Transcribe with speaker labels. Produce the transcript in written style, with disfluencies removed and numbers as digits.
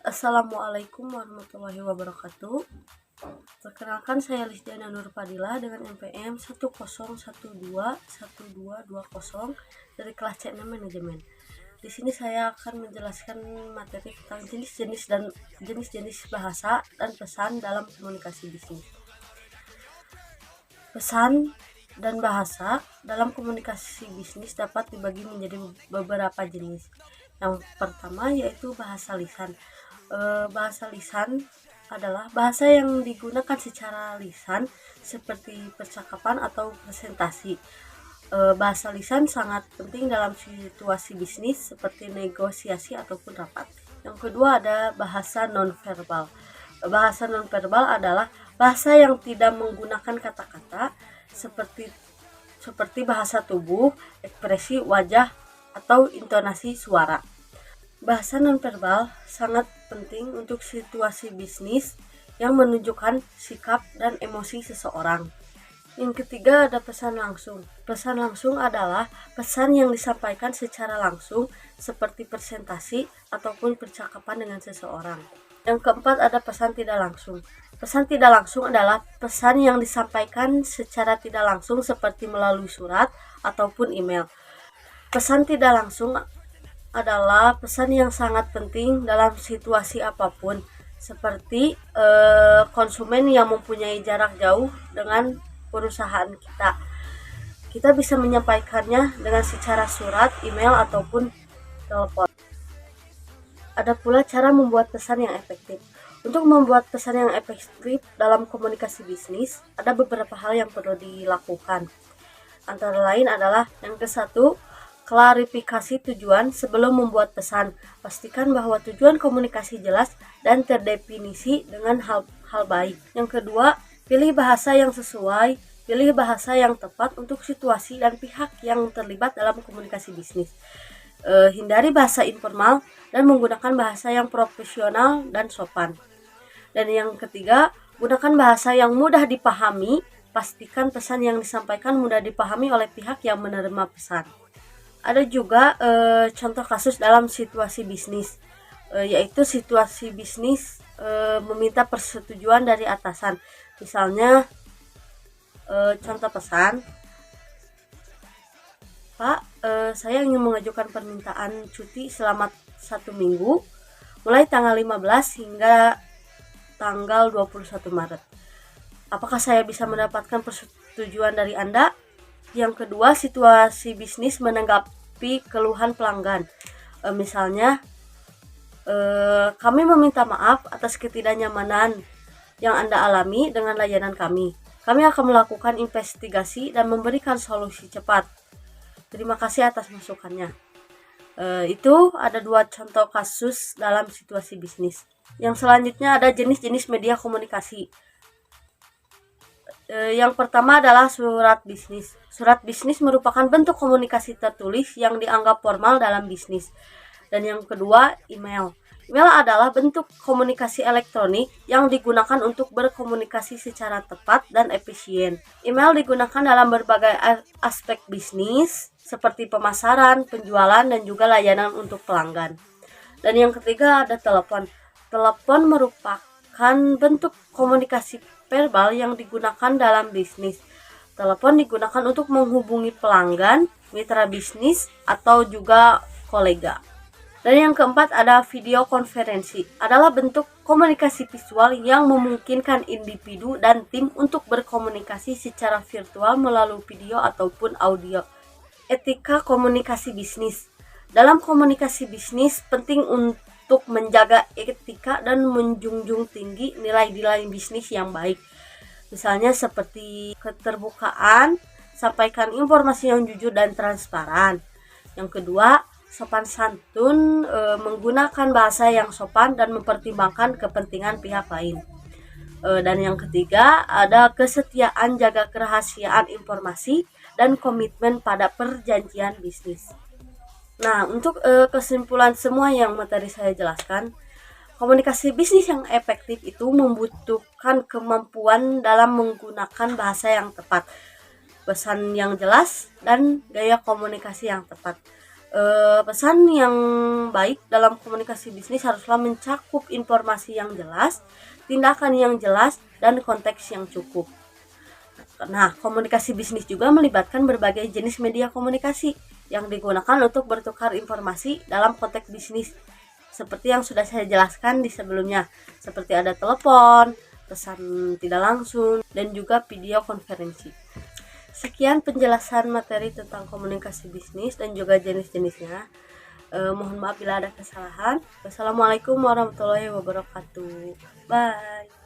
Speaker 1: Assalamualaikum warahmatullahi wabarakatuh. Perkenalkan, saya Lisdiana Nurfadila dengan NPM 101212220 dari kelas C6 Manajemen. Di sini saya akan menjelaskan materi tentang jenis-jenis bahasa dan pesan dalam komunikasi bisnis. Pesan dan bahasa dalam komunikasi bisnis dapat dibagi menjadi beberapa jenis. Yang pertama yaitu bahasa lisan. Bahasa lisan adalah bahasa yang digunakan secara lisan seperti percakapan atau presentasi. Bahasa lisan sangat penting dalam situasi bisnis seperti negosiasi ataupun rapat. Yang kedua ada bahasa nonverbal. Bahasa nonverbal adalah bahasa yang tidak menggunakan kata-kata seperti bahasa tubuh, ekspresi wajah, atau intonasi suara. Bahasa nonverbal sangat penting untuk situasi bisnis yang menunjukkan sikap dan emosi seseorang. Yang ketiga ada pesan langsung. Pesan langsung adalah pesan yang disampaikan secara langsung seperti presentasi ataupun percakapan dengan seseorang. Yang keempat ada pesan tidak langsung. Pesan tidak langsung adalah pesan yang disampaikan secara tidak langsung seperti melalui surat ataupun email. Pesan tidak langsung adalah pesan yang sangat penting dalam situasi apapun, seperti konsumen yang mempunyai jarak jauh dengan perusahaan kita. Kita bisa menyampaikannya dengan secara surat, email, ataupun telepon. Ada pula cara membuat pesan yang efektif. Untuk membuat pesan yang efektif dalam komunikasi bisnis, ada beberapa hal yang perlu dilakukan. Antara lain adalah yang ke-1, klarifikasi tujuan sebelum membuat pesan. Pastikan bahwa tujuan komunikasi jelas dan terdefinisi dengan hal baik. Yang kedua, pilih bahasa yang sesuai, pilih bahasa yang tepat untuk situasi dan pihak yang terlibat dalam komunikasi bisnis. Hindari bahasa informal dan menggunakan bahasa yang profesional dan sopan. Dan yang ketiga, gunakan bahasa yang mudah dipahami. Pastikan pesan yang disampaikan mudah dipahami oleh pihak yang menerima pesan. Ada juga contoh kasus dalam situasi bisnis, yaitu situasi bisnis meminta persetujuan dari atasan. Misalnya, contoh pesan, Pak, saya ingin mengajukan permintaan cuti selama 1 minggu, mulai tanggal 15 hingga tanggal 21 Maret. Apakah saya bisa mendapatkan persetujuan dari Anda? Yang kedua, situasi bisnis menanggapi keluhan pelanggan. Misalnya, kami meminta maaf atas ketidaknyamanan yang Anda alami dengan layanan kami. Kami akan melakukan investigasi dan memberikan solusi cepat. Terima kasih atas masukannya. Itu ada 2 contoh kasus dalam situasi bisnis. Yang selanjutnya ada jenis-jenis media komunikasi. Yang pertama adalah surat bisnis. Surat bisnis merupakan bentuk komunikasi tertulis yang dianggap formal dalam bisnis. Dan yang kedua, email. Email adalah bentuk komunikasi elektronik yang digunakan untuk berkomunikasi secara tepat dan efisien. Email digunakan dalam berbagai aspek bisnis seperti pemasaran, penjualan, dan juga layanan untuk pelanggan. Dan yang ketiga ada telepon. Telepon merupakan bentuk komunikasi verbal yang digunakan dalam bisnis. Telepon digunakan untuk menghubungi pelanggan, mitra bisnis, atau juga kolega. Dan yang keempat ada video konferensi. Adalah bentuk komunikasi visual yang memungkinkan individu dan tim untuk berkomunikasi secara virtual melalui video ataupun audio. Etika komunikasi bisnis. Dalam komunikasi bisnis penting untuk menjaga etika dan menjunjung tinggi nilai-nilai bisnis yang baik. Misalnya seperti keterbukaan, sampaikan informasi yang jujur dan transparan. Yang kedua, sopan santun, menggunakan bahasa yang sopan dan mempertimbangkan kepentingan pihak lain. Dan yang ketiga, ada kesetiaan, jaga kerahasiaan informasi dan komitmen pada perjanjian bisnis. Nah, untuk kesimpulan semua yang materi saya jelaskan, komunikasi bisnis yang efektif itu membutuhkan kemampuan dalam menggunakan bahasa yang tepat, pesan yang jelas, dan gaya komunikasi yang tepat. Pesan yang baik dalam komunikasi bisnis haruslah mencakup informasi yang jelas, tindakan yang jelas, dan konteks yang cukup. Nah, komunikasi bisnis juga melibatkan berbagai jenis media komunikasi yang digunakan untuk bertukar informasi dalam konteks bisnis. Seperti yang sudah saya jelaskan di sebelumnya, seperti ada telepon, pesan tidak langsung, dan juga video konferensi. Sekian penjelasan materi tentang komunikasi bisnis dan juga jenis-jenisnya. Mohon maaf bila ada kesalahan. Wassalamualaikum warahmatullahi wabarakatuh. Bye.